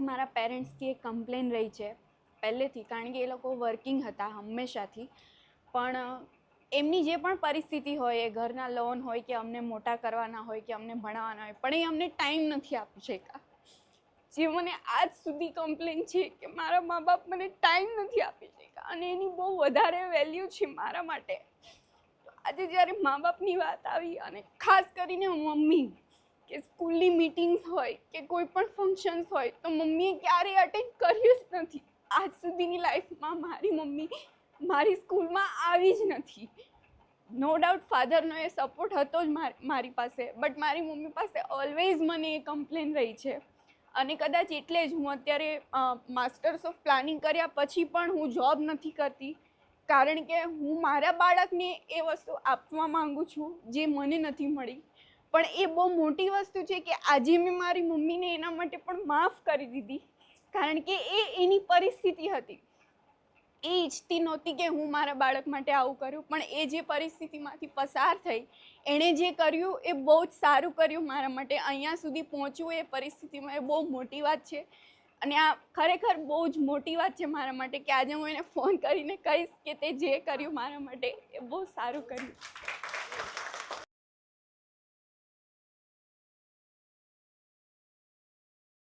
મારા પેરેન્ટ્સથી એક કમ્પ્લેન રહી છે પહેલેથી, કારણ કે એ લોકો વર્કિંગ હતા હંમેશાથી. પણ એમની જે પણ પરિસ્થિતિ હોય, એ ઘરના લોન હોય કે અમને મોટા કરવાના હોય કે અમને ભણાવવાના હોય, પણ એ અમને ટાઈમ નથી આપી શક્યા. જે મને આજ સુધી કમ્પ્લેન છે કે મારા મા બાપ મને ટાઈમ નથી આપી શક્યા, અને એની બહુ વધારે વેલ્યુ છે મારા માટે. આજે જ્યારે મા બાપની વાત આવી, અને ખાસ કરીને મમ્મી, કે સ્કૂલની મીટિંગ્સ હોય કે કોઈ પણ ફંક્શન્સ હોય તો મમ્મીએ ક્યારેય અટેન્ડ કર્યું જ નથી. આજ સુધીની લાઈફમાં મારી મમ્મી મારી સ્કૂલમાં આવી જ નથી. નો ડાઉટ ફાધરનો એ સપોર્ટ હતો જ મારી પાસે, બટ મારી મમ્મી પાસે ઓલવેઝ મને એ કમ્પ્લેન રહી છે. અને કદાચ એટલે જ હું અત્યારે માસ્ટર્સ ઓફ પ્લાનિંગ કર્યા પછી પણ હું જોબ નથી કરતી, કારણ કે હું મારા બાળકને એ વસ્તુ આપવા માંગુ છું જે મને નથી મળી. પણ એ બહુ મોટી વસ્તુ છે કે આજે મેં મારી મમ્મીને એના માટે પણ માફ કરી દીધી, કારણ કે એની પરિસ્થિતિ હતી. એ ઈચ્છતી નહોતી કે હું મારા બાળક માટે આવું કરું, પણ એ જે પરિસ્થિતિમાંથી પસાર થઈ, એણે જે કર્યું એ બહુ જ સારું કર્યું મારા માટે. અહીંયા સુધી પહોંચવું એ પરિસ્થિતિમાં એ બહુ મોટી વાત છે, અને આ ખરેખર બહુ જ મોટી વાત છે મારા માટે કે આજે હું એને ફોન કરીને કહીશ કે તે જે કર્યું મારા માટે એ બહુ સારું કર્યું.